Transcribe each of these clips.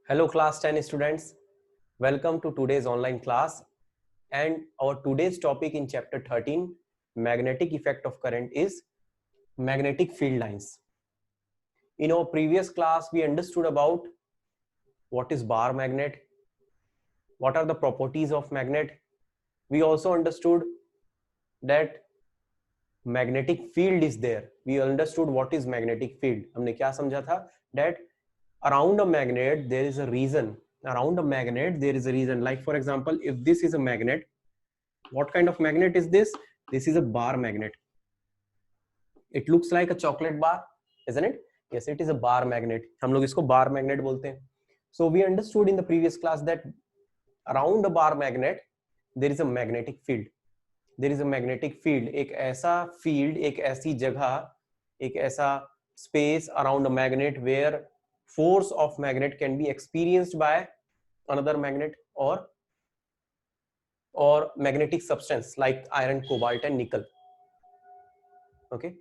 Hello class 10 students, welcome to today's online class and our today's topic in chapter 13 magnetic effect of current is magnetic field lines. In our previous class we understood about what is bar magnet, what are the properties of magnet. We also understood that magnetic field is there. We understood what is magnetic field. हमने क्या समझा था that around a magnet there is a reason. Around a magnet there is a reason. Like for example, if this is a magnet, what kind of magnet is this? This is a bar magnet. It looks like a chocolate bar, isn't it? Yes, it is a bar magnet. हम लोग इसको bar magnet बोलते हैं. So we understood in the previous class that around a bar magnet there is a magnetic field. There is a magnetic field. एक ऐसा field, एक ऐसी जगह, एक ऐसा space around a magnet where force of magnet can be experienced by another magnet or magnetic substance like iron, cobalt and nickel. Okay,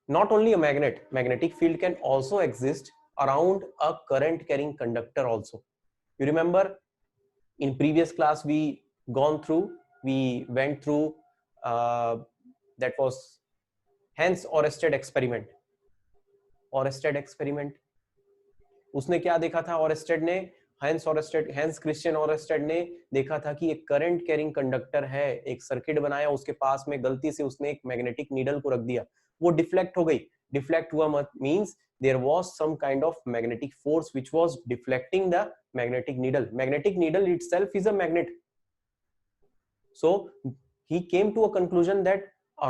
not only a magnet, magnetic field can also exist around a current carrying conductor also. You remember in previous class we went through that was Hens Oersted experiment. Oersted experiment, उसने क्या देखा था? ऑरेस्टेड ने hence Christian ऑरेस्टेड ने देखा था कि एक करंट कैरिंग कंडक्टर है, एक सर्किट बनाया, उसके पास में गलती से उसने एक मैग्नेटिक नीडल को रख दिया, वो डिफ्लेक्ट हो गई. डिफ्लेक्ट हुआ means there was some kind of magnetic force which was deflecting the magnetic needle. Magnetic needle itself is a magnet. So he came to a conclusion that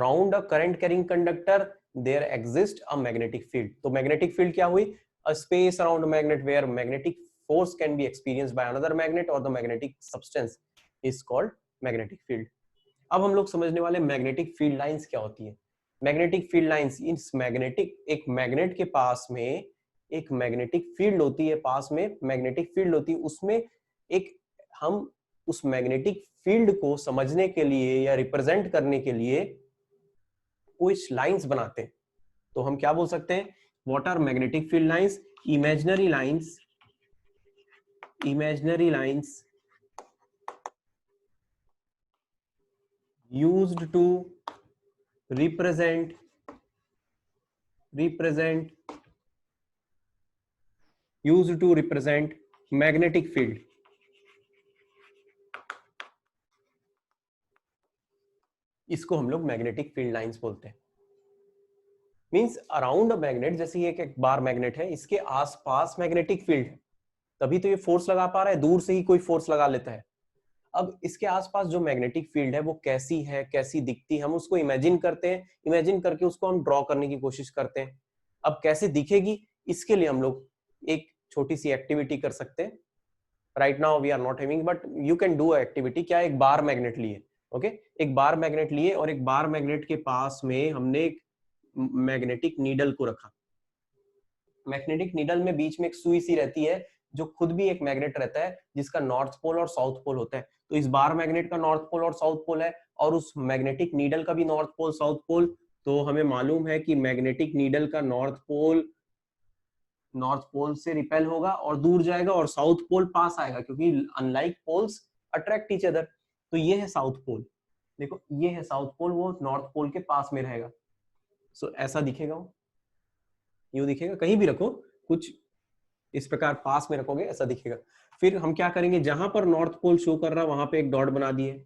around a current carrying conductor there exists a magnetic field. तो magnetic field क्या हुई? A space around a magnet where magnetic force can be experienced by another magnet or the magnetic substance is called magnetic field. अब हम लोग समझने वाले magnetic field lines क्या होती है. Magnetic field lines, इस magnetic, एक magnet के पास में एक magnetic field होती है, पास में magnetic field होती है, उसमें एक हम उस मैग्नेटिक फील्ड को समझने के लिए या रिप्रेजेंट करने के लिए कुछ लाइंस बनाते हैं. तो हम क्या बोल सकते हैं? What are magnetic field lines? Imaginary lines used to represent magnetic field. इसको हम लोग मैग्नेटिक फील्ड लाइंस बोलते हैं. मींस अराउंड अ मैग्नेट, जैसे ये एक बार मैग्नेट है, इसके आसपास मैग्नेटिक फील्ड है, तभी तो ये फोर्स लगा पा रहा है. दूर से ही कोई फोर्स लगा लेता है. अब इसके आसपास जो मैग्नेटिक फील्ड है वो कैसी है, कैसी दिखती है, हम उसको इमेजिन करते हैं. इमेजिन करके उसको हम ड्रॉ करने की कोशिश करते हैं. अब कैसे दिखेगी, इसके लिए हम लोग एक छोटी सी एक्टिविटी कर सकते हैं. Right now we are not having, but you can do activity. क्या? एक बार मैग्नेट लिए. ओके, एक बार मैग्नेट लिए और एक बार मैग्नेट के पास में हमने एक मैग्नेटिक नीडल को रखा. मैग्नेटिक नीडल में बीच में एक सुई सी रहती है जो खुद भी एक मैग्नेट रहता है, जिसका नॉर्थ पोल और साउथ पोल होता है. तो इस बार मैग्नेट का नॉर्थ पोल और साउथ पोल है और उस मैग्नेटिक नीडल का भी नॉर्थ पोल साउथ पोल. तो हमें मालूम है कि मैग्नेटिक नीडल का नॉर्थ पोल से रिपेल होगा और दूर जाएगा और साउथ पोल पास आएगा, क्योंकि unlike poles attract each other. तो ये है साउथ पोल. देखो ये है साउथ पोल, वो नॉर्थ पोल के पास में रहेगा. सो ऐसा दिखेगा, वो यूं दिखेगा. कहीं भी रखो, कुछ इस प्रकार पास में रखोगे ऐसा दिखेगा. फिर हम क्या करेंगे, जहां पर नॉर्थ पोल शो कर रहा वहां पे एक डॉट बना दिए,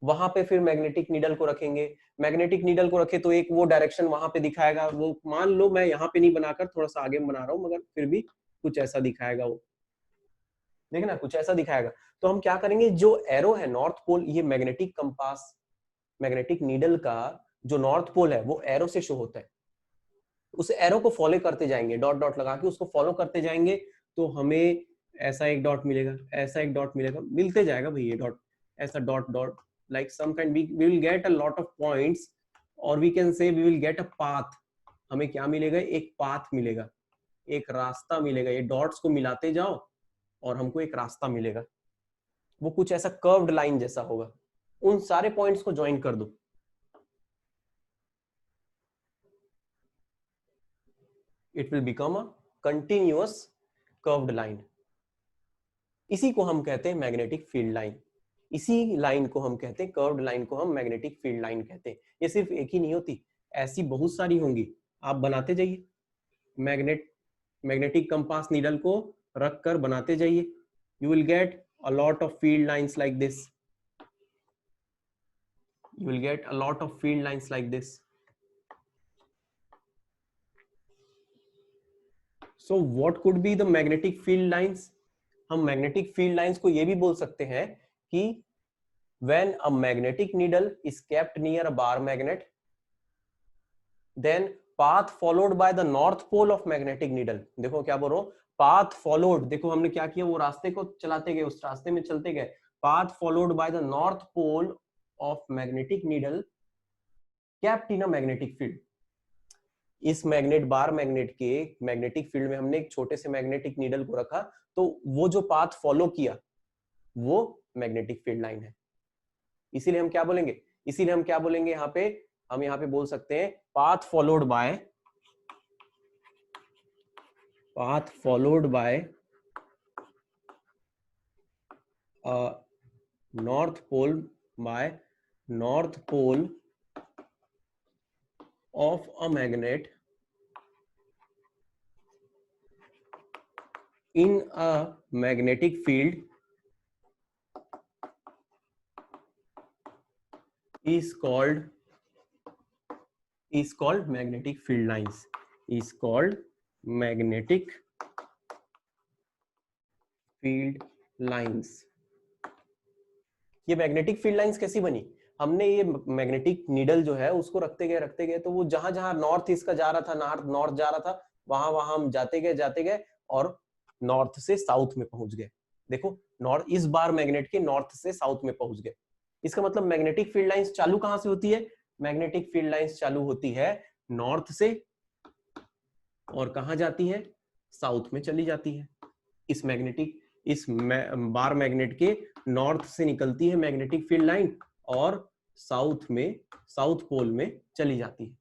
वहां पे फिर मैग्नेटिक नीडल को रखेंगे. मैग्नेटिक नीडल को रखे तो एक वो डायरेक्शन वहां पे दिखाएगा. वो मान लो मैं यहाँ पे नहीं बनाकर थोड़ा सा आगे बना रहा हूँ, मगर फिर भी कुछ ऐसा दिखाएगा. वो देखना कुछ ऐसा दिखाएगा. तो हम क्या करेंगे, जो एरो है नॉर्थ पोल, ये मैग्नेटिक कंपास, मैग्नेटिक नीडल का जो नॉर्थ पोल है वो एरो से शो होता है. उस एरो को फॉलो करते जाएंगे, डॉट डॉट लगा के उसको फॉलो करते जाएंगे, तो हमें ऐसा एक डॉट मिलेगा, ऐसा एक डॉट मिलेगा, मिलते जाएगा भाई ये डॉट, ऐसा dot dot, like some kind we will get a lot of points or we can say we will get a path. हमें क्या मिलेगा? एक पाथ मिलेगा, एक रास्ता मिलेगा. ये डॉट्स को मिलाते जाओ और हमको एक रास्ता मिलेगा. वो कुछ ऐसा कर्व्ड लाइन जैसा होगा. उन सारे पॉइंट्स को ज्वाइन कर दो, it will become a continuous curved line. इसी को हम कहते हैं मैग्नेटिक फील्ड लाइन। इसी लाइन को हम कहते हैं, कर्व्ड लाइन को हम मैग्नेटिक फील्ड लाइन कहते हैं। ये सिर्फ एक ही नहीं होती, ऐसी बहुत सारी होंगी, आप बनाते जाइए। मैग्नेटिक कंपास नीडल को रख कर बनाते जाइए, you will get a lot of field lines like this, you will get a lot of field lines like this. So what could be the magnetic field lines? हम magnetic field lines को ये भी बोल सकते हैं कि when a magnetic needle is kept near a bar magnet, then path followed by the north pole of magnetic needle, देखो क्या बोल रहा हूं, path followed, देखो हमने क्या किया, वो रास्ते को चलाते गए, उस रास्ते में चलते गए, path followed by the north pole of magnetic needle kept in a magnetic field. इस मैग्नेट बार मैग्नेट के मैग्नेटिक फील्ड में हमने एक छोटे से मैग्नेटिक नीडल को रखा, तो वो जो पाथ फॉलो किया वो मैग्नेटिक फील्ड लाइन है। इसीलिए हम क्या बोलेंगे, इसीलिए हम क्या बोलेंगे यहाँ पे, हम यहाँ पे बोल सकते हैं path followed by north pole of a magnet in a magnetic field is called magnetic field lines, is called magnetic field lines. ये मैग्नेटिक फील्ड लाइंस कैसी बनी, हमने ये मैग्नेटिक नीडल जो है उसको रखते गए तो वो जहां जहां नॉर्थ ईस्ट का जा रहा था, नॉर्थ जा रहा था, वहां हम जाते गए और नॉर्थ से साउथ में पहुंच गए। देखो नॉर्थ, इस बार मैग्नेट के नॉर्थ से साउथ में पहुंच गए। इसका मतलब मैग्नेटिक फील्ड लाइंस चालू कहां से होती है, मैग्नेटिक फील्ड लाइंस चालू होती है नॉर्थ से और कहां जाती है, साउथ में चली जाती है। इस बार मैग्नेट के नॉर्थ से निकलती है मैग्नेटिक फील्ड लाइन और साउथ पोल में चली जाती है,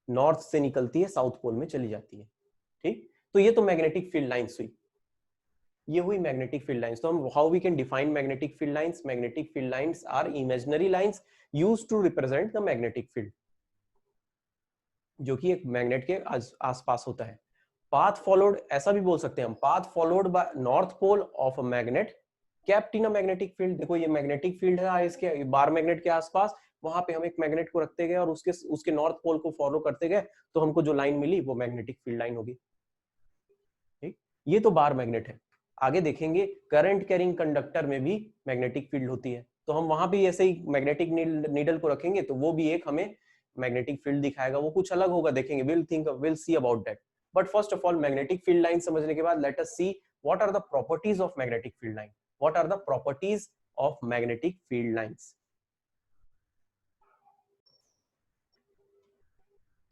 नॉर्थ से निकलती है साउथ पोल में चली जाती है। ठीक, तो ये तो मैग्नेटिक फील्ड लाइंस हुई, ये हुई मैग्नेटिक फील्ड लाइंस। तो हम how we can define magnetic field lines, magnetic field lines are imaginary lines used to represent the magnetic field, जो कि एक मैग्नेट के आसपास होता है। पाथ फॉलोड, ऐसा भी बोल सकते हैं हम, path followed by north pole of a magnet kept in a magnetic field. देखो ये मैग्नेटिक फील्ड है इसके बार मैग्नेट के आसपास, वहां पे हम एक मैग्नेट को रखते गए और उसके नॉर्थ पोल को फॉलो करते गए, तो हमको जो लाइन मिली वो मैग्नेटिक फील्ड लाइन होगी। ठीक, ये तो बार मैग्नेट है। आगे देखेंगे करंट कैरिंग कंडक्टर में भी मैग्नेटिक फील्ड होती है, तो हम वहां भी ऐसे ही मैग्नेटिक नीडल को रखेंगे तो वो भी एक हमें मैग्नेटिक फील्ड दिखाएगा, वो कुछ अलग होगा, देखेंगे, will see about that. But first of all magnetic field line समझने के बाद let us see what are the properties of magnetic field line, what are the properties of magnetic field lines.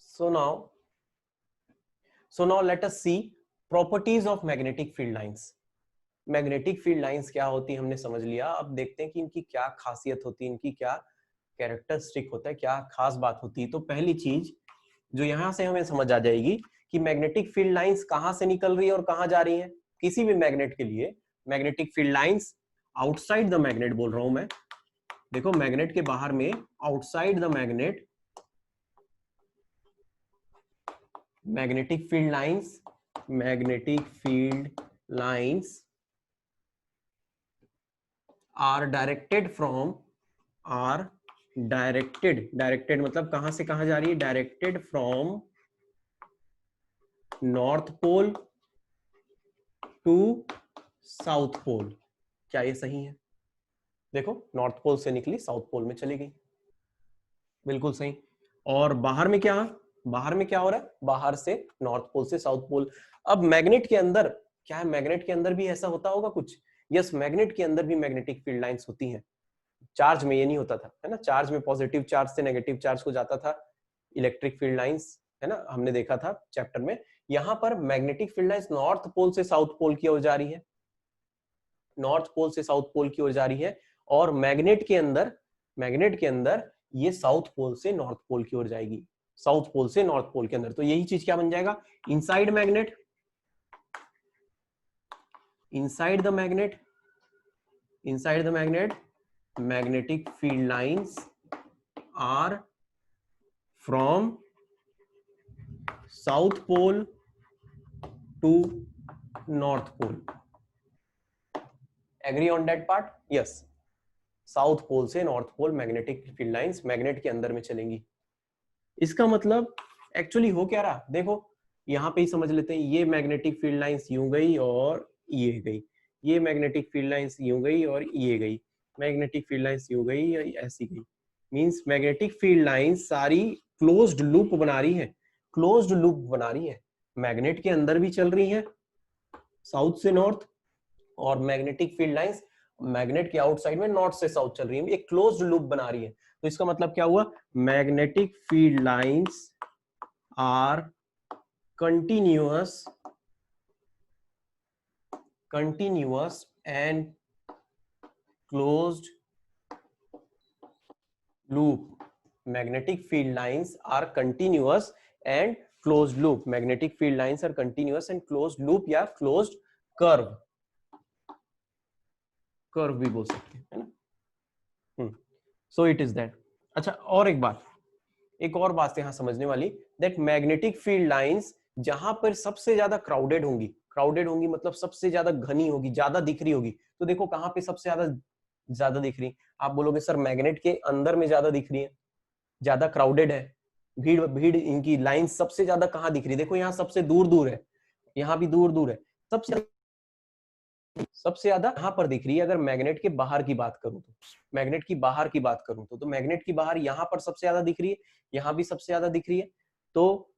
So now let us see properties of magnetic field lines. Magnetic field lines क्या होती है हमने समझ लिया, अब देखते हैं कि इनकी क्या खासियत होती है, इनकी क्या कैरेक्टरिस्टिक होता है, क्या खास बात होती है। तो पहली चीज जो यहां से हमें समझ आ जाएगी कि मैग्नेटिक फील्ड लाइंस कहां से निकल रही है और कहां जा रही है। किसी भी मैग्नेट के लिए magnetic field lines outside the magnet बोल रहा हूं मैं, देखो मैग्नेट के बाहर में, outside the magnet magnetic field lines are directed मतलब कहां से कहां जा रही है, directed from north pole to south pole. क्या ये सही है, देखो नॉर्थ पोल से निकली साउथ पोल में चली गई, बिल्कुल सही। और बाहर में क्या हो रहा है, बाहर से नॉर्थ पोल से साउथ पोल। अब मैग्नेट के अंदर क्या है, मैग्नेट के अंदर भी ऐसा होता होगा कुछ, यस मैग्नेट के अंदर भी मैग्नेटिक फील्ड लाइंस होती हैं। चार्ज में ये नहीं होता था, है ना, चार्ज में पॉजिटिव चार्ज से नेगेटिव चार्ज को जाता था इलेक्ट्रिक फील्ड लाइंस, है ना, हमने देखा था चैप्टर में। यहां पर magnetic field lines north pole से साउथ पोल की ओर जा रही है, नॉर्थ पोल से साउथ पोल की ओर जा रही है, और मैग्नेट के अंदर ये साउथ पोल से नॉर्थ पोल की ओर जाएगी, साउथ पोल से नॉर्थ पोल के अंदर। तो यही चीज क्या बन जाएगा, inside magnet inside the magnet, magnetic field lines are from south pole to north pole. Agree on that part? Yes. South pole से north pole magnetic field lines magnet के अंदर में चलेंगी. इसका मतलब एक्चुअली हो क्या रहा, देखो यहाँ पे ही समझ लेते हैं. ये मैग्नेटिक फील्ड लाइंस यूं गई और ये गई, ये मैग्नेटिक फील्ड लाइंस यूं गई और ये गई, मैग्नेटिक फील्ड लाइंस यूं गई और ऐसी गई. मींस मैग्नेटिक फील्ड लाइंस सारी क्लोज्ड लूप बना रही है, क्लोज्ड लूप बना रही है. मैग्नेट के अंदर भी चल रही है साउथ से नॉर्थ, और मैग्नेटिक फील्ड लाइंस मैग्नेट के आउटसाइड में नॉर्थ से साउथ चल रही है, एक क्लोज्ड लूप बना रही है. तो इसका मतलब क्या हुआ, magnetic field lines are continuous and closed loop. Magnetic field lines are continuous and closed loop. Magnetic field lines are continuous and closed loop या closed curve भी बोल सकते हैं, है ना. So it is that. अच्छा, और एक बात यहां समझने वाली, दैट मैग्नेटिक फील्ड लाइंस जहां पर सबसे ज्यादा क्राउडेड होंगी मतलब सबसे ज्यादा घनी होगी, ज्यादा दिख रही होगी. तो देखो कहां पे सबसे ज्यादा दिख रही, आप बोलोगे सर मैग्नेट के अंदर में ज्यादा दिख रही है, ज्यादा क्राउडेड है, भीड़ इनकी लाइन सबसे ज्यादा कहां दिख रही है. देखो यहाँ सबसे दूर है, यहाँ भी दूर है, सबसे ज्यादा यहां पर दिख रही है. अगर मैग्नेट के बाहर की बात करूं तो मैग्नेट की बाहर यहां पर सबसे ज्यादा दिख रही है, यहां भी सबसे ज्यादा दिख रही है. तो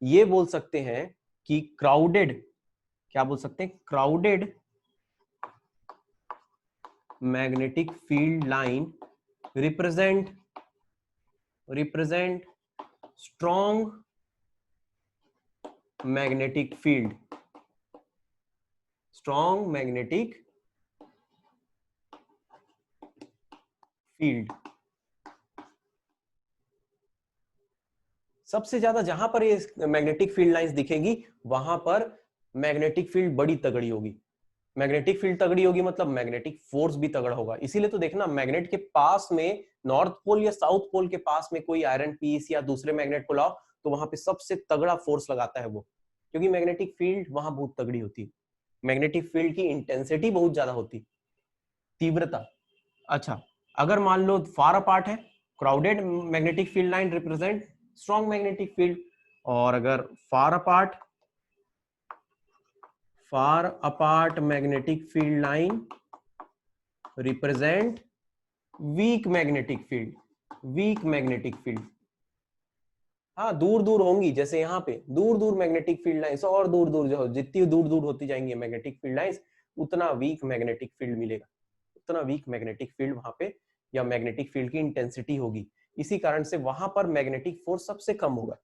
ये बोल सकते हैं कि क्राउडेड, क्या बोल सकते हैं, crowded magnetic field line represent strong magnetic field, strong magnetic field. सबसे ज्यादा जहां पर ये मैग्नेटिक फील्ड लाइंस दिखेगी वहां पर मैग्नेटिक फील्ड बड़ी तगड़ी होगी. मैग्नेटिक फील्ड तगड़ी होगी मतलब मैग्नेटिक फोर्स भी तगड़ा होगा. इसीलिए तो देखना मैग्नेट के पास में, नॉर्थ पोल या साउथ पोल के पास में कोई आयरन पीस या दूसरे मैग्नेट को लाओ तो वहां पे सबसे तगड़ा फोर्स लगाता है वो, क्योंकि मैग्नेटिक फील्ड वहां बहुत तगड़ी होती है. मैग्नेटिक फील्ड की इंटेंसिटी बहुत ज्यादा होती, तीव्रता. अच्छा, अगर मान लो फार अपार्ट है, crowded magnetic field line represent strong magnetic field, और अगर far apart magnetic field line represent weak magnetic field. हाँ, दूर होंगी, जैसे यहाँ पे दूर मैग्नेटिक फील्ड लाइंस, और दूर जो जितनी दूर होती जाएंगी मैग्नेटिक फील्ड लाइंस, उतना वीक मैग्नेटिक फील्ड मिलेगा, उतना वीक मैग्नेटिक फील्ड वहां पे, या मैग्नेटिक फील्ड की इंटेंसिटी होगी. इसी कारण से वहां पर मैग्नेटिक फोर्स सबसे कम होगा.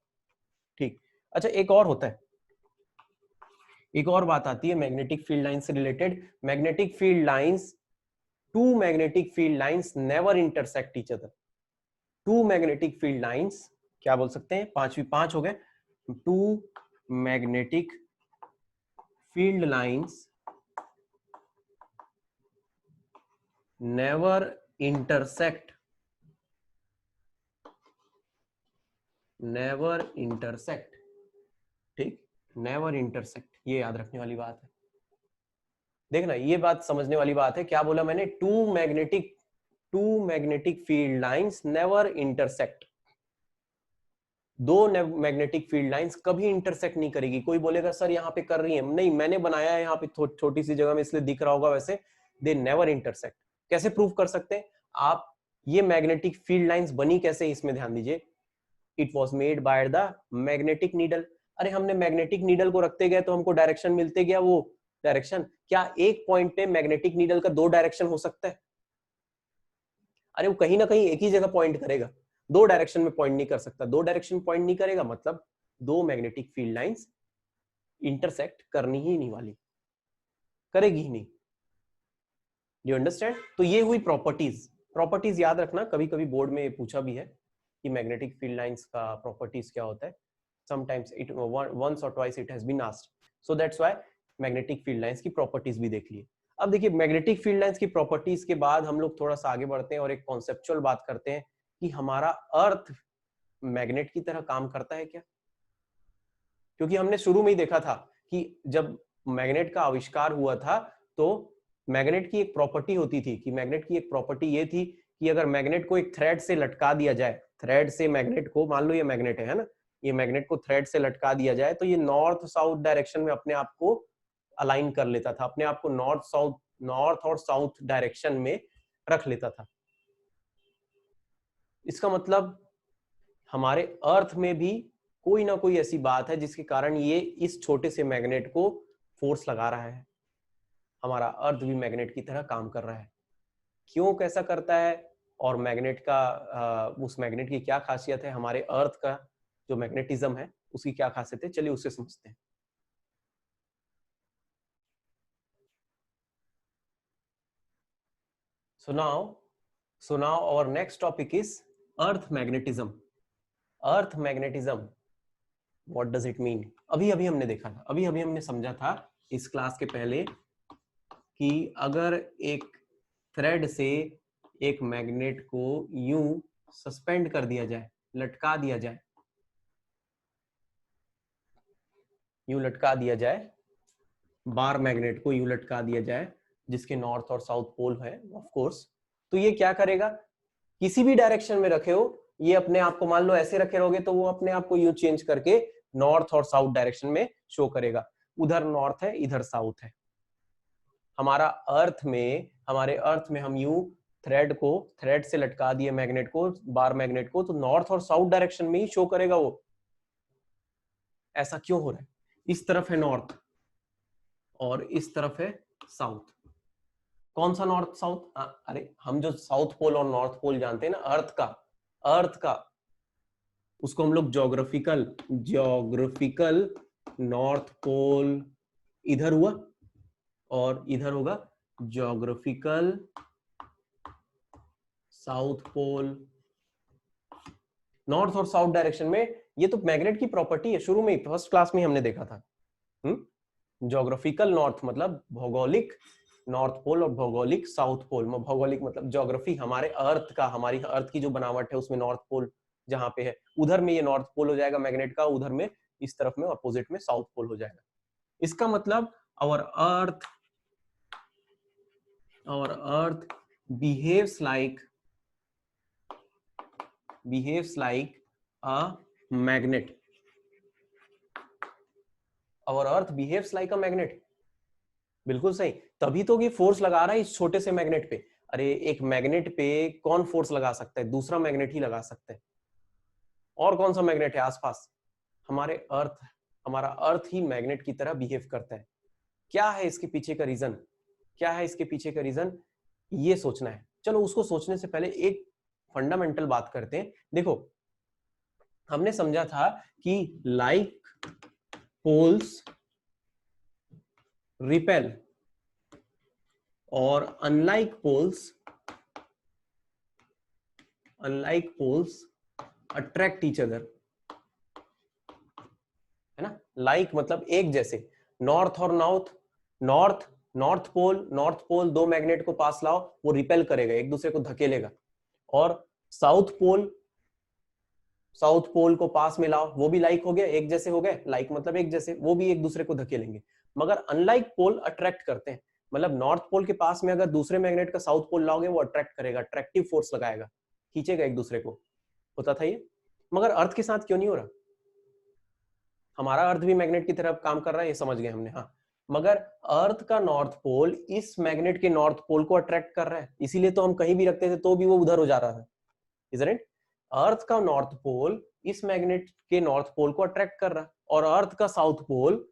ठीक. अच्छा, एक और होता है, एक और बात आती है मैग्नेटिक फील्ड लाइन से related. Magnetic field lines, two magnetic field lines never intersect each other. Two magnetic field lines, क्या बोल सकते हैं, पांच हो गए. Two magnetic field lines never intersect, ठीक, नेवर इंटरसेक्ट. ये याद रखने वाली बात है. देखना, ये बात समझने वाली बात है. क्या बोला मैंने, two magnetic field lines never intersect. दो मैग्नेटिक फील्ड लाइंस कभी इंटरसेक्ट नहीं करेगी. कोई बोलेगा सर यहाँ पे कर रही है, नहीं, मैंने बनाया है यहाँ पे छोटी सी जगह में इसलिए दिख रहा होगा वैसे. They never intersect. कैसे प्रूव कर सकते हैं आप, ये मैग्नेटिक फील्ड लाइंस बनी कैसे, इसमें ध्यान दीजिए. It was made by the magnetic needle. अरे हमने मैग्नेटिक नीडल को रखते गए तो हमको डायरेक्शन मिलते गया. वो डायरेक्शन, क्या एक पॉइंट पे मैग्नेटिक नीडल का दो डायरेक्शन हो सकता है? अरे वो कहीं ना कहीं एक ही जगह पॉइंट करेगा, दो डायरेक्शन में पॉइंट नहीं कर सकता. दो डायरेक्शन पॉइंट नहीं करेगा मतलब दो मैग्नेटिक फील्ड लाइंस इंटरसेक्ट करनी ही नहीं वाली, करेगी ही नहीं. You understand? तो ये हुई प्रॉपर्टीज याद रखना. कभी कभी बोर्ड में पूछा भी है कि मैग्नेटिक फील्ड लाइंस का प्रॉपर्टीज क्या होता है. Sometimes it once or twice it has been asked. So that's why magnetic field lines की प्रॉपर्टीज भी देख लिए। अब देखिए मैग्नेटिक फील्ड लाइंस की प्रॉपर्टीज के बाद हम लोग थोड़ा सा आगे बढ़ते हैं और एक कॉन्सेप्चुअल बात करते हैं कि हमारा अर्थ मैग्नेट की तरह काम करता है क्या। क्योंकि हमने शुरू में ही देखा था कि जब मैग्नेट का आविष्कार हुआ था तो मैग्नेट की एक प्रॉपर्टी होती थी कि मैग्नेट की एक प्रॉपर्टी ये थी कि अगर मैग्नेट को एक थ्रेड से लटका दिया जाए, थ्रेड से मैग्नेट को, मान लो ये मैग्नेट है ना, ये मैग्नेट को थ्रेड से लटका दिया जाए तो ये नॉर्थ साउथ डायरेक्शन में अपने आप को अलाइन कर लेता था, अपने आप को नॉर्थ और साउथ डायरेक्शन में रख लेता था। इसका मतलब हमारे अर्थ में भी कोई ना कोई ऐसी बात है जिसके कारण ये इस छोटे से मैग्नेट को फोर्स लगा रहा है। हमारा अर्थ भी मैग्नेट की तरह काम कर रहा है। क्यों, कैसा करता है, और मैग्नेट का उस मैग्नेट की क्या खासियत है, हमारे अर्थ का जो मैग्नेटिज्म है उसकी क्या खासियत है, चलिए उससे समझते हैं। So now our next topic is earth magnetism. Earth magnetism, what does it mean? अभी हमने देखा था, अभी हमने समझा था इस क्लास के पहले कि अगर एक थ्रेड से एक मैग्नेट को यूं सस्पेंड कर दिया जाए, लटका दिया जाए, यूं लटका दिया जाए, बार मैग्नेट को यूं लटका दिया जाए जिसके नॉर्थ और साउथ पोल है ऑफ कोर्स, तो ये क्या करेगा, किसी भी डायरेक्शन में रखे हो, ये अपने आप को, मान लो ऐसे रखे रहोगे तो वो अपने आप को यूं चेंज करके नॉर्थ और साउथ डायरेक्शन में शो करेगा। उधर नॉर्थ है, इधर साउथ है। हमारे अर्थ में हम यूं थ्रेड से लटका दिए मैग्नेट को, बार मैग्नेट को, तो नॉर्थ और साउथ डायरेक्शन में ही शो करेगा वो। ऐसा क्यों हो रहा है? इस तरफ है नॉर्थ और इस तरफ है साउथ। कौन सा नॉर्थ साउथ? अरे हम जो साउथ पोल और नॉर्थ पोल जानते हैं ना, अर्थ का उसको हम लोग ज्योग्राफिकल नॉर्थ पोल इधर हुआ और इधर होगा ज्योग्राफिकल साउथ पोल। नॉर्थ और साउथ डायरेक्शन में, ये तो मैग्नेट की प्रॉपर्टी है, शुरू में ही फर्स्ट क्लास में हमने देखा था। ज्योग्राफिकल नॉर्थ मतलब भौगोलिक नॉर्थ पोल और भौगोलिक साउथ पोल। भौगोलिक मतलब ज्योग्राफी, हमारे अर्थ का, हमारी अर्थ की जो बनावट है उसमें नॉर्थ पोल जहां पे है उधर में ये नॉर्थ पोल हो जाएगा मैग्नेट का, उधर में इस तरफ में अपोजिट में साउथ पोल हो जाएगा। इसका मतलब our earth behaves like a magnet. Our earth behaves like a magnet. बिल्कुल सही, तभी तो ये फोर्स लगा रहा है इस छोटे से मैग्नेट पे। अरे एक मैग्नेट पे कौन फोर्स लगा सकता है? दूसरा मैग्नेट ही लगा सकता है। और कौन सा मैग्नेट है आसपास? हमारा अर्थ ही मैग्नेट की तरह बिहेव करता है। क्या है इसके पीछे का रीजन? ये सोचना है। चलो उसको सोचने से पहले एक फंडामेंटल बात करते हैं। देखो हमने समझा था कि लाइक पोल्स रिपेल और unlike poles attract each other, है ना। लाइक मतलब एक जैसे, नॉर्थ और नॉर्थ पोल दो मैग्नेट को पास लाओ, वो रिपेल करेगा, एक दूसरे को धकेलेगा। और साउथ पोल को पास में लाओ, वो भी लाइक हो गया, एक जैसे हो गए, लाइक मतलब एक जैसे, वो भी एक दूसरे को धकेलेंगे। मगर अनलाइक पोल अट्रैक्ट करते हैं, मतलब नॉर्थ पोल के पास में अगर दूसरे मैग्नेट का साउथ पोल लाओगे वो अट्रैक्ट करेगा, अट्रैक्टिव फोर्स लगाएगा, खींचेगा एक दूसरे को। होता था ये, मगर अर्थ के साथ क्यों नहीं हो रहा? हमारा अर्थ भी मैग्नेट की तरह काम कर रहा है, ये समझ गए हमने, हाँ। मगर अर्थ का नॉर्थ पोल इस मैग्नेट के नॉर्थ पोल को अट्रैक्ट कर रहा है, इसीलिए तो हम कहीं भी रखते थे तो भी वो उधर हो जा रहा है, इजंट इट? अर्थ का नॉर्थ पोल इस मैग्नेट के नॉर्थ पोल को अट्रैक्ट कर रहा है और अर्थ का साउथ पोल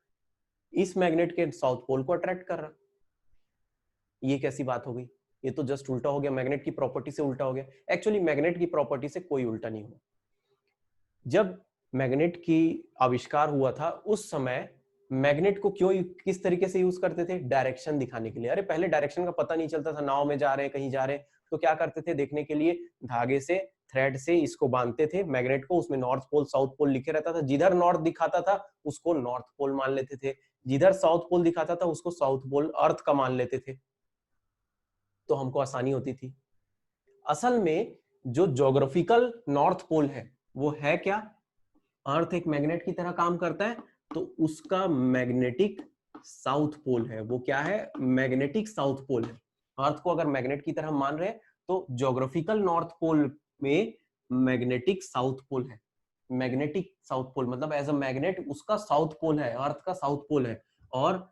इस मैग्नेट के साउथ पोल को अट्रैक्ट कर रहा है। ये कैसी बात हो गई? ये तो जस्ट उल्टा हो गया, मैग्नेट की प्रॉपर्टी से उल्टा हो गया। एक्चुअली मैग्नेट की प्रॉपर्टी से कोई उल्टा नहीं हुआ। जब मैग्नेट की आविष्कार हुआ था उस समय मैग्नेट को किस तरीके से यूज करते थे? डायरेक्शन दिखाने के लिए। अरे पहले डायरेक्शन का पता नहीं चलता था, नाव में जा रहे हैं, कहीं जा रहे हैं, तो क्या करते थे देखने के लिए? धागे से, थ्रेड से इसको बांधते थे मैग्नेट को, उसमें नॉर्थ पोल साउथ पोल लिखे रहता था, जिधर नॉर्थ दिखाता था उसको नॉर्थ पोल मान लेते थे, जिधर साउथ पोल दिखाता था उसको साउथ पोल अर्थ का मान लेते थे, तो हमको आसानी होती थी। असल में जो ज्योग्राफिकल नॉर्थ पोल है वो है क्या? अर्थ एक मैग्नेट की तरह काम करता है, तो उसका मैग्नेटिक साउथ पोल है। वो क्या है? मैग्नेटिक साउथ पोल है। अर्थ को अगर मैग्नेट की तरह मान रहे हैं तो ज्योग्राफिकल नॉर्थ पोल में मैग्नेटिक साउथ पोल है। मैग्नेटिक साउथ पोल मतलब एज अ मैग्नेट उसका साउथ पोल है, अर्थ का साउथ पोल है। और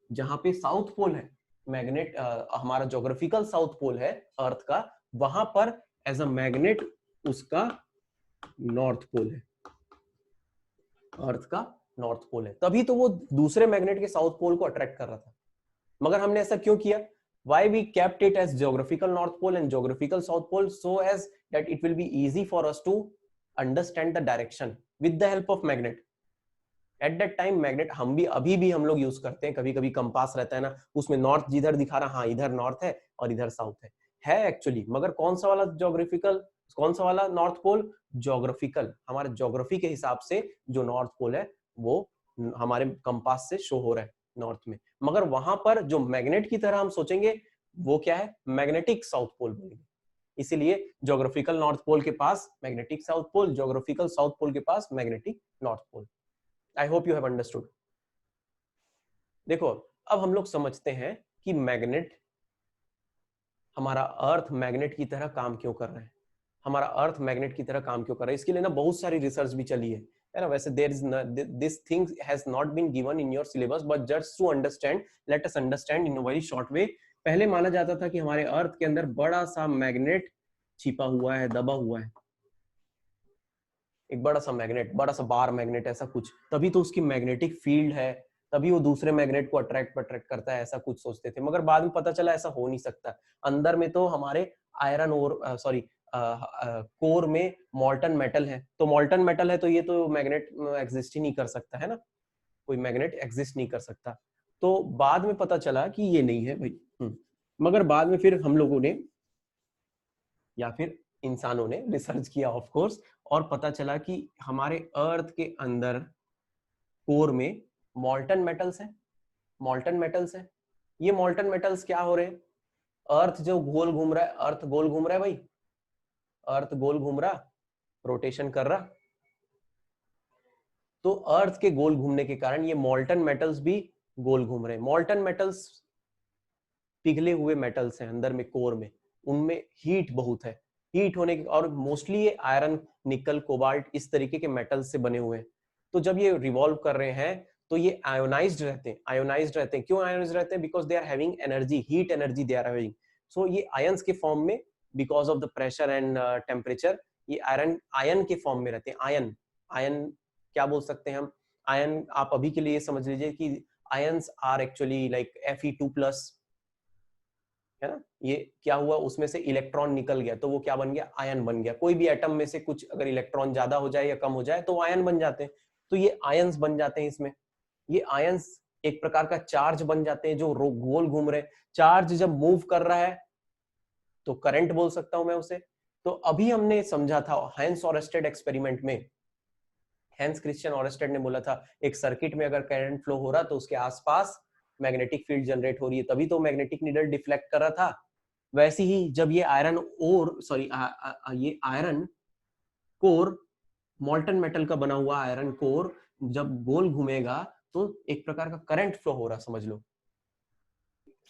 जहां पे साउथ पोल है मैग्नेट, हमारा ज्योग्राफिकल साउथ पोल है अर्थ का, वहां पर एज अ मैग्नेट उसका नॉर्थ पोल है, अर्थ का नॉर्थ पोल है। तभी तो वो दूसरे मैग्नेट के साउथ पोल को अट्रैक्ट कर रहा था। मगर हमने ऐसा क्यों किया? Why we kept it as geographical north pole and geographical south pole, so as that it will be easy for us to understand the direction with the help of magnet. At that time magnet हम भी अभी भी हम लोग use करते हैं, कभी कभी कंपास रहता है ना, उसमें नॉर्थ जिधर दिखा रहा, हाँ इधर नॉर्थ है और इधर साउथ है एक्चुअली। मगर कौन सा वाला ज्योग्राफिकल, कौन सा वाला नॉर्थ पोल? ज्योग्राफिकल, हमारे ज्योग्राफी के हिसाब से जो नॉर्थ पोल है वो हमारे कंपास से शो हो रहा है नॉर्थ में। मगर वहां पर जो मैग्नेट की तरह हम सोचेंगे वो क्या है? मैग्नेटिक साउथ पोल बोलेंगे। इसीलिए ज्योग्राफिकल नॉर्थ पोल के पास magnetic south pole, geographical south pole के पास magnetic north pole. I hope you have understood. देखो अब हम लोग समझते हैं कि मैग्नेट, हमारा अर्थ मैग्नेट की तरह काम क्यों कर रहा है, हमारा अर्थ मैग्नेट की तरह काम क्यों कर रहा है। इसके लिए ना बहुत सारी रिसर्च भी चली है ना। वैसे there is this thing has not been given in your syllabus, but just to understand, let us understand in a very short way. पहले माना जाता था कि हमारे अर्थ के अंदर बड़ा सा मैग्नेट छिपा हुआ है, दबा हुआ है, एक बड़ा सा मैग्नेट, बड़ा सा बार मैग्नेट ऐसा कुछ, तभी तो उसकी मैग्नेटिक फील्ड है, तभी वो दूसरे मैग्नेट को अट्रैक्ट करता है, ऐसा कुछ सोचते थे। मगर बाद में पता चला ऐसा हो नहीं सकता। अंदर में तो हमारे आयरन और सॉरी कोर में मॉल्टन मेटल है, तो मॉल्टन मेटल है तो ये तो मैग्नेट एग्जिस्ट ही नहीं कर सकता है ना, कोई मैग्नेट एग्जिस्ट नहीं कर सकता। तो बाद में पता चला कि ये नहीं है भाई। मगर बाद में फिर हम लोगों ने या फिर इंसानों ने रिसर्च किया ऑफ कोर्स, और पता चला कि हमारे अर्थ के अंदर कोर में मॉल्टन मेटल्स हैं, मॉल्टन मेटल्स हैं। ये मॉल्टन मेटल्स क्या हो रहे हैं? अर्थ जो गोल घूम रहा है, अर्थ गोल घूम रहा है भाई, अर्थ गोल घूम रहा, रोटेशन कर रहा, तो अर्थ के गोल घूमने के कारण ये मॉल्टन मेटल्स भी गोल घूम रहे हैं। मॉल्टन मेटल्स पिघले हुए मेटल्स हैं अंदर में, कोर में, उनमें हीट बहुत है। हीट होने के और मोस्टली ये आयरन, निकल, कोबाल्ट इस तरीके के मेटल्स से बने हुए हैं। तो जब ये रिवॉल्व कर रहे हैं तो ये आयोनाइज्ड रहते हैं, आयोनाइज्ड रहते हैं। क्यों आयोनाइज्ड रहते हैं? Because they are having energy, heat energy they are having. So ये आयंस के फॉर्म में, because of the pressure and temperature, ये आयरन आयन के फॉर्म में रहते हैं। आयन, आयन क्या बोल सकते हैं हम? आयन आप अभी के लिए समझ लीजिए कि ions are actually like Fe2+, है ना। ये क्या हुआ, उसमें से इलेक्ट्रॉन निकल गया तो वो क्या बन गया? आयन बन गया। कोई भी एटम में से कुछ अगर इलेक्ट्रॉन ज्यादा हो जाए या कम हो जाए तो आयन बन जाते हैं। तो ये आयंस बन जाते हैं इसमें। ये आयंस एक प्रकार का चार्ज बन जाते हैं जो गोल घूम रहे हैं। चार्ज जब मूव कर रहा है तो करंट बोल सकता हूं मैं उसे। तो अभी हमने समझा था हैंस ऑरेस्टेड एक्सपेरिमेंट में, हैंस क्रिश्चियन ऑरेस्टेड ने बोला था एक सर्किट में अगर करंट फ्लो हो रहा तो उसके आसपास मैग्नेटिक फील्ड जनरेट हो रही है, तभी तो मैग्नेटिक नीडल डिफ्लेक्ट कर रहा था। वैसे ही जब ये आयरन और सॉरी ये आयरन कोर, मॉल्टन मेटल का बना हुआ आयरन कोर जब गोल घूमेगा तो एक प्रकार का करंट फ्लो हो रहा, समझ लो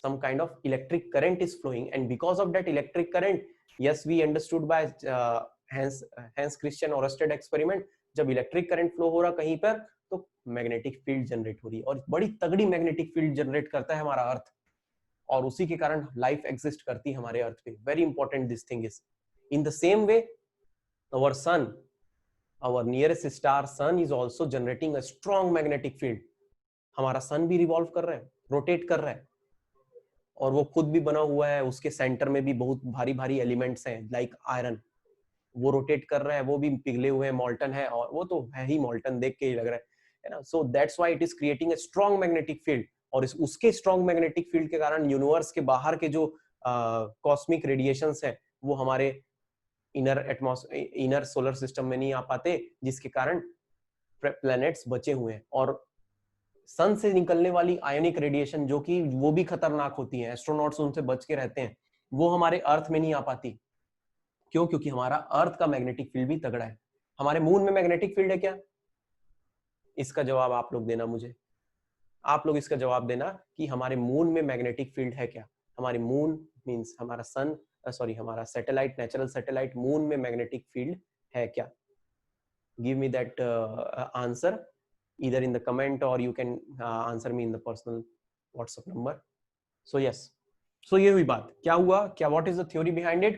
some kind of electric current is flowing, and because of that electric current, yes, we understood by Hans Christian Oersted experiment, जब इलेक्ट्रिक करंट फ्लो हो रहा कहीं पर तो मैग्नेटिक फील्ड जनरेट हो रही है, और बड़ी तगड़ी मैग्नेटिक फील्ड जनरेट करता है हमारा अर्थ, और उसी के कारण लाइफ एग्जिस्ट करती है हमारे अर्थ पे। Very important this thing is. In the same way our sun, our nearest star sun is also generating a strong magnetic field. हमारा सन भी रिवॉल्व कर रहा है, रोटेट कर रहा है, और वो खुद भी बना हुआ है, उसके सेंटर में भी बहुत भारी भारी एलिमेंट्स हैं लाइक आयरन, वो रोटेट कर रहा है, वो भी पिघले हुए हैं, मॉल्टन है, और वो तो है ही मॉल्टन, देख के ही लग रहा है ना। सो that's why it is creating a strong magnetic field, और उसके स्ट्रॉन्ग मैग्नेटिक फील्ड के कारण यूनिवर्स के बाहर के जो कॉस्मिक रेडिएशंस है वो हमारे इनर सोलर सिस्टम में नहीं आ पाते, जिसके कारण प्लैनेट्स बचे हुए हैं। और सन से निकलने वाली आयोनिक रेडिएशन जो कि वो भी खतरनाक होती है, एस्ट्रोनॉट्स उनसे बच के रहते हैं, वो हमारे अर्थ में नहीं आ पाती। क्यों? क्योंकि हमारा अर्थ का मैग्नेटिक फील्ड भी तगड़ा है। हमारे मून में मैग्नेटिक फील्ड है क्या? इसका जवाब आप लोग देना मुझे, आप लोग इसका जवाब देना कि हमारे मून में मैग्नेटिक फील्ड है क्या। हमारे मून मींस हमारा सन, सॉरी हमारा सैटेलाइट, नेचुरल सैटेलाइट, मून में मैग्नेटिक फील्ड है क्या? Give me that answer either in the comment or you can answer me in the personal WhatsApp number. So yes, so ये हुई बात। क्या हुआ, क्या what is the theory behind it?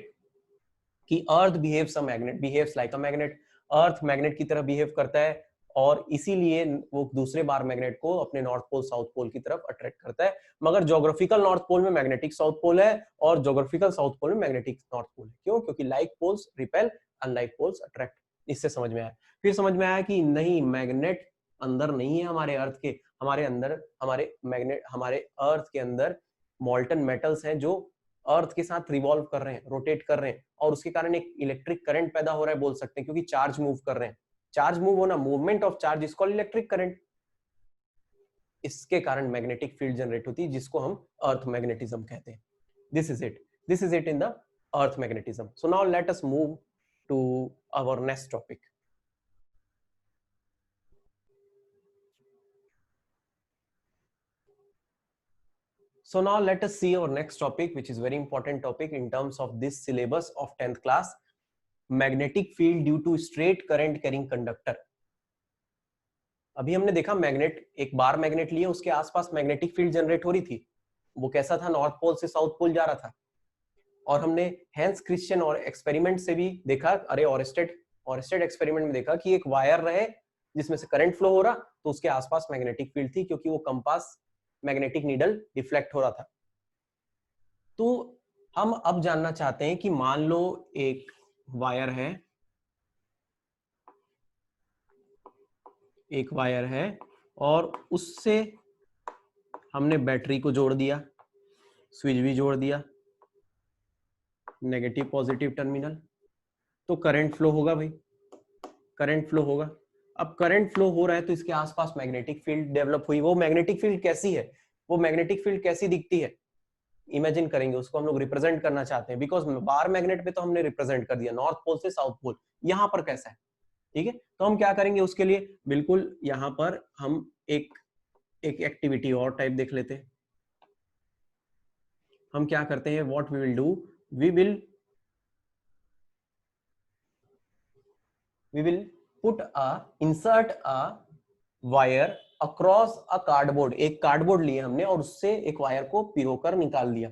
कि अर्थ behaves a magnet, behaves like a magnet, earth magnet की तरह behave करता है और इसीलिए वो दूसरे बार मैग्नेट को अपने नॉर्थ पोल साउथ पोल की तरफ अट्रैक्ट करता है। मगर ज्योग्राफिकल नॉर्थ पोल में मैग्नेटिक साउथ पोल है और ज्योग्राफिकल साउथ पोल में मैग्नेटिक नॉर्थ पोल है। क्यों? क्योंकि like poles repel, unlike poles attract. इससे समझ में आया। फिर समझ में आया कि नहीं, मैग्नेट अंदर नहीं है हमारे अर्थ के, हमारे अंदर, हमारे मैग्नेट, हमारे अर्थ के अंदर मॉल्टन मेटल्स हैं जो अर्थ के साथ रिवॉल्व कर रहे हैं, रोटेट कर रहे हैं और उसके कारण एक इलेक्ट्रिक करंट पैदा हो रहा है बोल सकते हैं, क्योंकि चार्ज मूव कर रहे हैं। चार्ज मूव होना, movement of charge is called electric current. इसके कारण मैग्नेटिक फील्ड जनरेट होती है जिसको हम अर्थ मैग्नेटिज्म कहते हैं। This is it, this is it in the earth magnetism. So now let us move to our next topic. So now let us see our next topic, which is very important topic in terms of this syllabus of 10th class, magnetic field due to straight current carrying conductor। अभी हमने देखा magnet, एक bar magnet लिए, उसके आसपास magnetic field generate हो रही थी। वो कैसा था? नॉर्थ पोल से साउथ पोल जा रहा था। और हमने हैंस क्रिश्चियन और एक्सपेरिमेंट से भी देखा, अरे ऑरेस्टेड एक्सपेरिमेंट में देखा कि एक वायर रहे जिसमें से करंट फ्लो हो रहा, तो उसके आसपास मैग्नेटिक फील्ड थी क्योंकि वो कंपास मैग्नेटिक नीडल डिफ्लेक्ट हो रहा था। तो हम अब जानना चाहते हैं कि मान लो एक वायर है, एक वायर है और उससे हमने बैटरी को जोड़ दिया, स्विच भी जोड़ दिया, नेगेटिव पॉजिटिव टर्मिनल, तो करंट फ्लो होगा भाई, करंट फ्लो होगा। अब करंट फ्लो हो रहा है तो इसके आसपास मैग्नेटिक फील्ड डेवलप हुई। वो मैग्नेटिक फील्ड कैसी है? वो मैग्नेटिक फील्ड कैसी दिखती है? इमेजिन करेंगे, उसको हम लोग रिप्रेजेंट करना चाहते हैं, बिकॉज बार मैग्नेट पे तो हमने रिप्रेजेंट कर दिया नॉर्थ पोल से साउथ पोल, यहां पर कैसा है? ठीक है, तो हम क्या करेंगे उसके लिए, बिल्कुल यहां पर हम एक एक्टिविटी और टाइप देख लेते हैं। हम क्या करते हैं, what we will do, we will put insert a wire across a cardboard. एक कार्डबोर्ड लिए हमने और उससे एक वायर को पिरोकर निकाल दिया,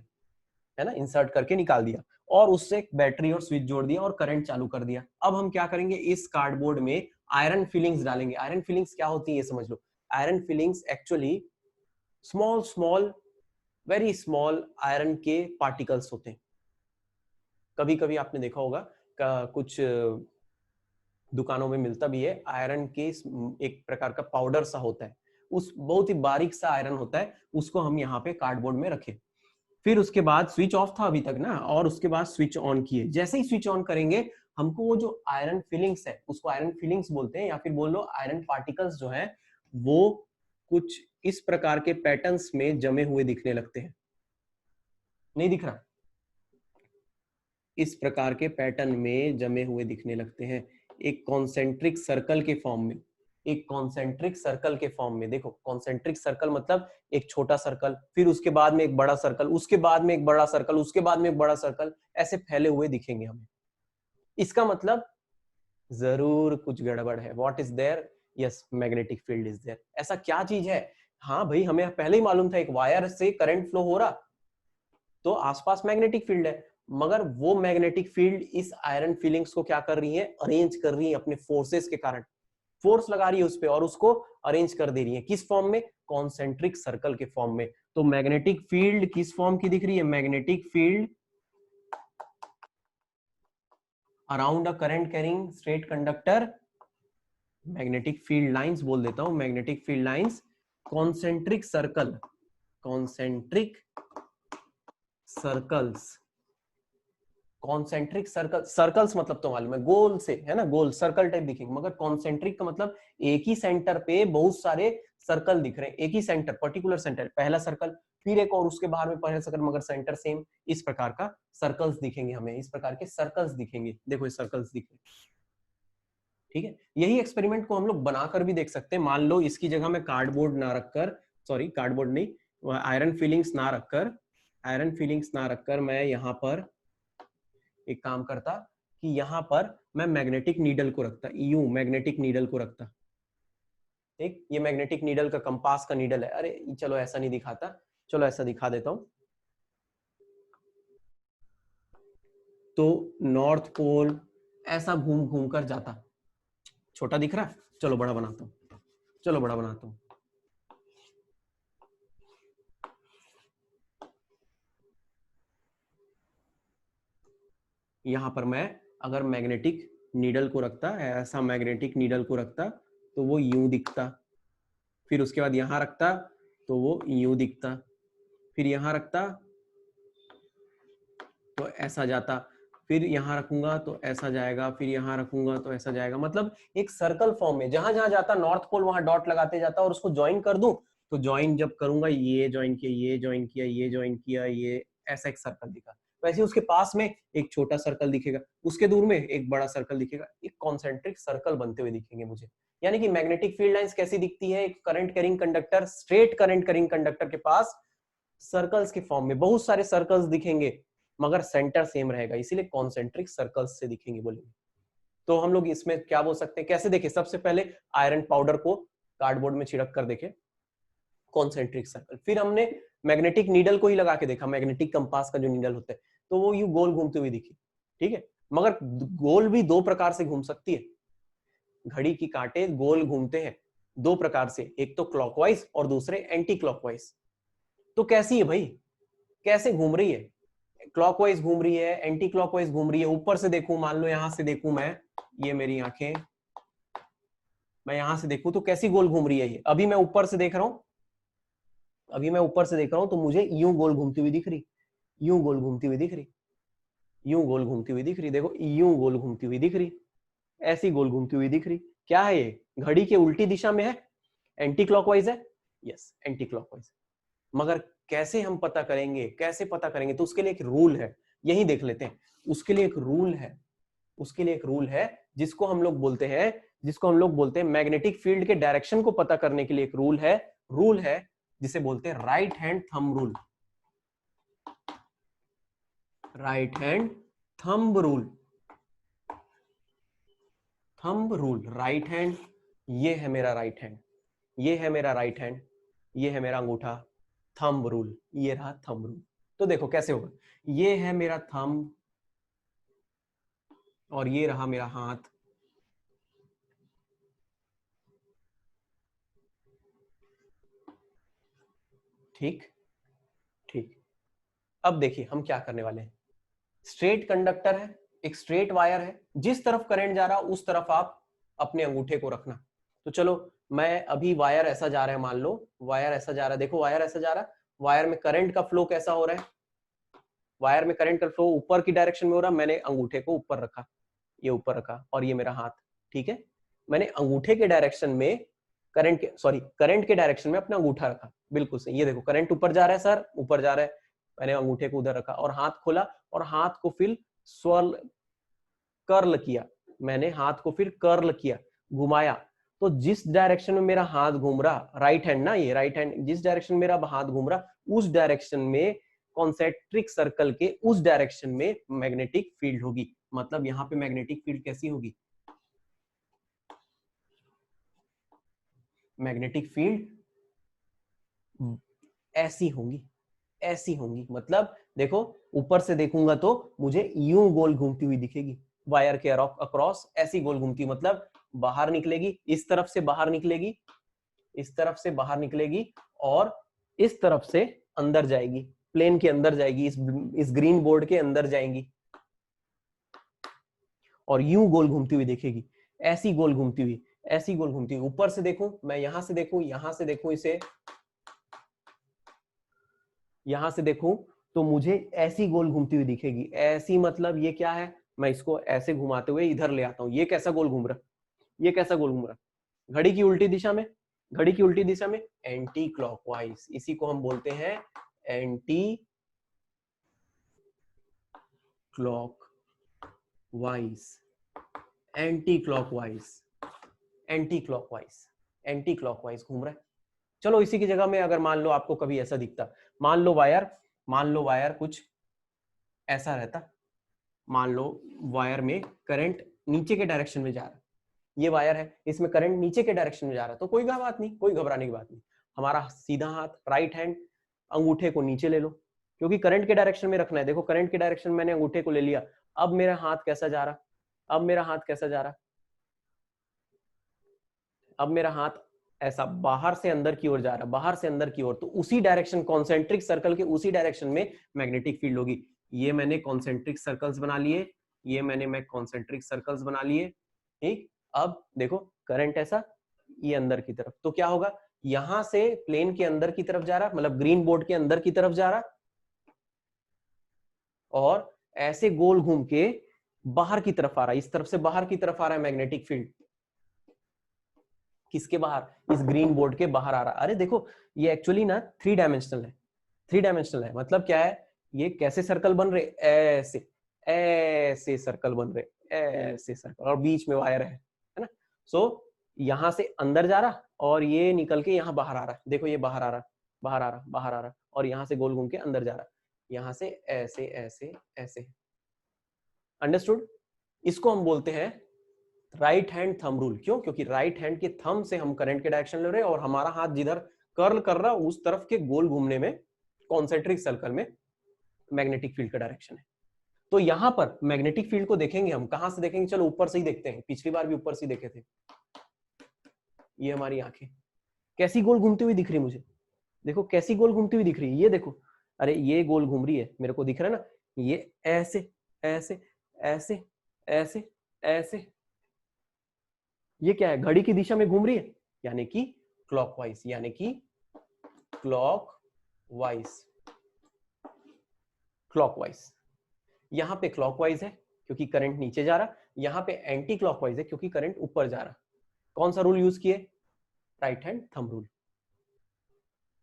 है ना, इंसर्ट करके निकाल दिया और उससे एक बैटरी और स्विच जोड़ दिया और करंट चालू कर दिया। अब हम क्या करेंगे, इस कार्डबोर्ड में आयरन फिलिंग्स डालेंगे। आयरन फिलिंग्स क्या होती है ये समझ लो। Iron filings actually small very small iron के पार्टिकल्स होते हैं। कभी कभी आपने देखा होगा कुछ दुकानों में मिलता भी है, आयरन के एक प्रकार का पाउडर सा होता है, उस बहुत ही बारीक सा आयरन होता है, उसको हम यहाँ पे कार्डबोर्ड में रखें। फिर उसके बाद स्विच ऑफ था अभी तक ना, और उसके बाद स्विच ऑन किए। जैसे ही स्विच ऑन करेंगे हमको वो जो आयरन फिलिंग्स है, उसको आयरन फिलिंग्स बोलते हैं, या फिर बोल लो आयरन पार्टिकल्स जो है वो कुछ इस प्रकार के पैटर्न्स में जमे हुए दिखने लगते हैं। नहीं दिख रहा? इस प्रकार के पैटर्न में जमे हुए दिखने लगते हैं, एक कॉन्सेंट्रिक सर्कल के फॉर्म में, एक कॉन्सेंट्रिक सर्कल के फॉर्म में। देखो कॉन्सेंट्रिक सर्कल मतलब एक छोटा सर्कल, फिर उसके बाद में एक बड़ा सर्कल, उसके बाद में एक बड़ा सर्कल, उसके बाद में एक बड़ा सर्कल, ऐसे फैले हुए दिखेंगे हमें। इसका मतलब जरूर कुछ गड़बड़ है। What is there? Yes, magnetic field is there. ऐसा क्या चीज है? हाँ भाई, हमें पहले ही मालूम था एक वायर से करंट फ्लो हो रहा तो आसपास मैग्नेटिक फील्ड है, मगर वो मैग्नेटिक फील्ड इस आयरन फीलिंग्स को क्या कर रही है, अरेंज कर रही है अपने फोर्सेस के कारण, फोर्स लगा रही है उस पे और उसको अरेंज कर दे रही है। किस फॉर्म में? कॉन्सेंट्रिक सर्कल के फॉर्म में। तो मैग्नेटिक फील्ड किस फॉर्म की दिख रही है? Magnetic field around a current carrying straight conductor, magnetic field lines बोल देता हूं, magnetic field lines, concentric circle, concentric circles, concentric circle, circles मतलब तो मालूम है गोल से, है ना, गोल सर्कल टाइप दिखेंगे, मगर कॉन्सेंट्रिक का मतलब एक ही सेंटर पे बहुत सारे सर्कल दिख रहे हैं, एक ही सेंटर, पर्टिकुलर सेंटर, पहला सर्कल फिर एक और उसके बाहर में पहला सर्कल मगर सेंटर सेम, इस प्रकार का सर्कल्स दिखेंगे हमें, इस प्रकार के सर्कल्स दिखेंगे, देखो ये सर्कल्स दिखे, ठीक है। यही एक्सपेरिमेंट को हम लोग बनाकर भी देख सकते हैं। मान लो इसकी जगह में कार्डबोर्ड ना रखकर, सॉरी कार्डबोर्ड नहीं, आयरन फीलिंग्स ना रखकर, आयरन फीलिंग्स ना रखकर मैं यहाँ पर एक काम करता कि यहाँ पर मैं मैग्नेटिक नीडल को रखता, यूं मैग्नेटिक नीडल को रखता, ठीक, ये मैग्नेटिक नीडल का कंपास का नीडल है, अरे चलो ऐसा नहीं दिखाता, चलो ऐसा दिखा देता हूं। तो नॉर्थ पोल ऐसा घूम घूम कर जाता, छोटा दिख रहा है, चलो बड़ा बनाता हूं, चलो बड़ा बनाता हूं। यहां पर मैं अगर मैग्नेटिक नीडल को रखता, ऐसा मैग्नेटिक नीडल को रखता तो वो यूं दिखता, फिर उसके बाद यहां रखता तो वो यूं दिखता, फिर यहां रखता तो ऐसा जाता, फिर यहां रखूंगा तो ऐसा जाएगा, फिर यहां रखूंगा तो ऐसा जाएगा, मतलब एक सर्कल फॉर्म में जहां जहां जाता नॉर्थ पोल वहां डॉट लगाते जाता, और उसको ज्वाइन कर दूं तो ज्वाइन जब करूंगा, ये ज्वाइन किया, ये ज्वाइन किया, ये ज्वाइन किया, ये ऐसा एक सर्कल दिखा। वैसे उसके पास में एक छोटा सर्कल दिखेगा, उसके दूर में एक बड़ा सर्कल दिखेगा, एक कॉन्सेंट्रिक सर्कल बनते हुए दिखेंगे मुझे। यानी कि मैग्नेटिक फील्ड लाइंस कैसी दिखती है, एक current carrying conductor, straight current carrying conductor के पास सर्कल्स के फॉर्म में बहुत सारे सर्कल्स दिखेंगे, मगर सेंटर सेम रहेगा, इसीलिए कॉन्सेंट्रिक सर्कल्स से दिखेंगे बोलेंगे। तो हम लोग इसमें क्या बोल सकते हैं, कैसे देखें, सबसे पहले आयरन पाउडर को कार्डबोर्ड में छिड़क कर देखे कॉन्सेंट्रिक सर्कल, फिर हमने मैग्नेटिक नीडल को ही लगा के देखा, मैग्नेटिक कंपास का जो नीडल होता है, तो वो यू गोल घूमते हुए दिखी, ठीक है। मगर गोल भी दो प्रकार से घूम सकती है, घड़ी की कांटे गोल घूमते हैं दो प्रकार से, एक तो क्लॉकवाइज और दूसरे एंटी क्लॉकवाइज। तो कैसी है भाई, कैसे घूम रही है, क्लॉकवाइज घूम रही है, एंटी क्लॉकवाइज घूम रही है, ऊपर से देखूं, मान लो यहां से देखूं मैं, ये मेरी आंखें, मैं यहां से देखूं तो कैसी गोल घूम रही है ये, अभी मैं ऊपर से देख रहा हूं, अभी मैं ऊपर से देख रहा हूं तो मुझे यूं गोल घूमती हुई दिख रही, यूं गोल घूमती हुई दिख रही, यूं गोल घूमती हुई दिख रही, देखो यूं गोल घूमती हुई दिख रही, ऐसी गोल घूमती हुई दिख रही, क्या है ये, घड़ी के उल्टी दिशा में है, एंटी क्लॉकवाइज है, यस एंटी क्लॉकवाइज। मगर कैसे हम पता करेंगे, कैसे पता करेंगे, तो उसके लिए एक रूल है, यही देख लेते हैं। उसके लिए एक रूल है, उसके लिए एक रूल है जिसको हम लोग बोलते हैं, जिसको हम लोग बोलते हैं मैग्नेटिक फील्ड के डायरेक्शन को पता करने के लिए एक रूल है जिसे बोलते हैं right hand thumb rule, right hand thumb rule, thumb rule, right hand, ये है मेरा राइट हैंड, ये है मेरा राइट हैंड, ये है मेरा अंगूठा, थंब रूल, ये रहा थंब रूल। तो देखो कैसे होगा, ये है मेरा थंब और ये रहा मेरा हाथ, ठीक, ठीक। अब देखिए हम क्या करने वाले हैं, स्ट्रेट कंडक्टर है, एक स्ट्रेट वायर है, जिस तरफ करंट जा रहा उस तरफ आप अपने अंगूठे को रखना। तो चलो मैं अभी वायर ऐसा जा रहा है, मान लो वायर ऐसा जा रहा है, देखो वायर ऐसा जा रहा है, वायर में करंट का फ्लो कैसा हो रहा है, वायर में करंट का फ्लो ऊपर की डायरेक्शन में हो रहा, मैंने अंगूठे को ऊपर रखा, ये ऊपर रखा और ये मेरा हाथ, ठीक है। मैंने अंगूठे के डायरेक्शन में करंट के डायरेक्शन में अपना अंगूठा रखा, बिल्कुल सही, ये देखो करंट ऊपर जा रहा है सर, ऊपर जा रहा है, मैंने अंगूठे को उधर रखा और हाथ खोला और हाथ को फिर स्वर्ल कर्ल किया, मैंने हाथ को फिर कर्ल किया, घुमाया, तो जिस डायरेक्शन में मेरा हाथ घूम रहा, राइट हैंड ना, ये राइट हैंड, जिस डायरेक्शन में मेरा हाथ घूम रहा उस डायरेक्शन में कॉन्सेंट्रिक सर्कल के उस डायरेक्शन में मैग्नेटिक फील्ड होगी। मतलब यहाँ पे मैग्नेटिक फील्ड कैसी होगी, मैग्नेटिक फील्ड ऐसी होंगी, ऐसी होंगी, मतलब देखो ऊपर से देखूंगा तो मुझे यूं गोल घूमती हुई दिखेगी, वायर के अक्रॉस ऐसी गोल घूमती, मतलब बाहर निकलेगी, इस तरफ से बाहर निकलेगी, इस तरफ से बाहर निकलेगी और इस तरफ से अंदर जाएगी, प्लेन के अंदर जाएगी, इस ग्रीन बोर्ड के अंदर जाएंगी और यूं गोल घूमती हुई देखेगी, ऐसी गोल घूमती हुई, ऐसी गोल घूमती हुई। ऊपर से देखूं मैं, यहां से देखूं इसे, यहां से देखूं तो मुझे ऐसी गोल घूमती हुई दिखेगी। ऐसी मतलब ये क्या है, मैं इसको ऐसे घुमाते हुए इधर ले आता हूं, ये कैसा गोल घूम रहा, ये कैसा गोल घूम रहा, घड़ी की उल्टी दिशा में, घड़ी की उल्टी दिशा में, एंटी क्लॉकवाइज। इसी को हम बोलते हैं anti clockwise, anti clockwise, anti clockwise, anti clockwise घूम रहा है। चलो इसी की जगह में अगर मान लो आपको कभी ऐसा दिखता, मान लो वायर कुछ ऐसा रहता, मान लो वायर में करंट नीचे के डायरेक्शन में जा रहा है, ये वायर है, इसमें करंट नीचे के डायरेक्शन में जा रहा है, तो कोई बात नहीं, कोई घबराने की बात नहीं। हमारा सीधा हाथ, राइट हैंड, अंगूठे को नीचे ले लो, क्योंकि करंट के डायरेक्शन में रखना है। देखो करंट के डायरेक्शन में मैंने अंगूठे को ले लिया, अब मेरा हाथ कैसा जा रहा, अब मेरा हाथ कैसा जा रहा, अब मेरा हाथ ऐसा बाहर से अंदर की ओर जा रहा है, बाहर से अंदर की ओर, तो उसी डायरेक्शन, कॉन्सेंट्रिक सर्कल के उसी डायरेक्शन में मैग्नेटिक फील्ड होगी। ये मैंने कॉन्सेंट्रिक सर्कल्स बना लिए, ये मैं कॉन्सेंट्रिक सर्कल्स बना लिए, ठीक। अब देखो करंट ऐसा, ये अंदर की तरफ, तो क्या होगा, यहां से प्लेन के अंदर की तरफ जा रहा, मतलब ग्रीन बोर्ड के अंदर की तरफ जा रहा, और ऐसे गोल घूम के बाहर की तरफ आ रहा है, इस तरफ से बाहर की तरफ आ रहा है मैग्नेटिक फील्ड। किसके बाहर, इस ग्रीन बोर्ड के बाहर आ रहा। अरे देखो ये एक्चुअली ना 3 डायमेंशनल है, 3 डायमेंशनल है, मतलब क्या है, ये कैसे सर्कल बन रहे, ऐसे ऐसे सर्कल बन रहे, ऐसे सर्कल, और बीच में वायर है ना। सो यहां से अंदर जा रहा और ये निकल के यहाँ बाहर आ रहा है, देखो ये बाहर आ रहा, बाहर आ रहा, बाहर आ रहा, और यहाँ से गोल घूम के अंदर जा रहा, यहाँ से ऐसे ऐसे ऐसे। अंडरस्टूड? इसको हम बोलते हैं राइट हैंड थंब रूल। क्यों? क्योंकि राइट हैंड के थंब से हम करंट के डायरेक्शन ले रहे हैं और हमारा हाथ जिधर कर्ल कर रहा उस तरफ के गोल घूमने में, कॉन्सेंट्रिक सर्कल में मैग्नेटिक फील्ड का डायरेक्शन है। तो यहां पर मैग्नेटिक फील्ड को देखेंगे हम, कहां से देखेंगे, चलो ऊपर से ही देखते हैं, पिछली बार भी ऊपर से ही देखे थे। ये हमारी आंखें कैसी गोल घूमती हुई दिख रही मुझे, देखो कैसी गोल घूमती हुई दिख रही है, ये देखो, अरे ये गोल घूम रही है, मेरे को दिख रहा है ना, ये ऐसे ऐसे ऐसे ऐसे ऐसे, ये क्या है, घड़ी की दिशा में घूम रही है, यानी कि क्लॉकवाइज, यानी कि क्लॉकवाइज, क्लॉकवाइज। यहां पे क्लॉकवाइज है क्योंकि करंट नीचे जा रहा, यहां पे एंटी क्लॉकवाइज है क्योंकि करंट ऊपर जा रहा। कौन सा रूल यूज किए, राइट हैंड थंब रूल।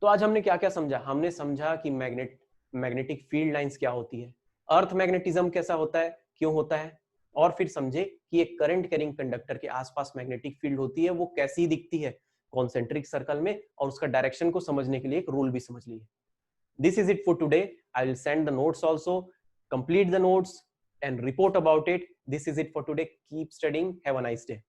तो आज हमने क्या क्या समझा, हमने समझा कि मैग्नेटिक फील्ड लाइंस क्या होती है, अर्थ मैग्नेटिज्म कैसा होता है, क्यों होता है, और फिर समझे कि एक करंट कैरिंग कंडक्टर के आसपास मैग्नेटिक फील्ड होती है, वो कैसी दिखती है कॉन्सेंट्रिक सर्कल में, और उसका डायरेक्शन को समझने के लिए एक रूल भी समझ लिए। This is it for today. I will send the notes also. Complete the notes and report about it. This is it for today. Keep studying. Have a nice day.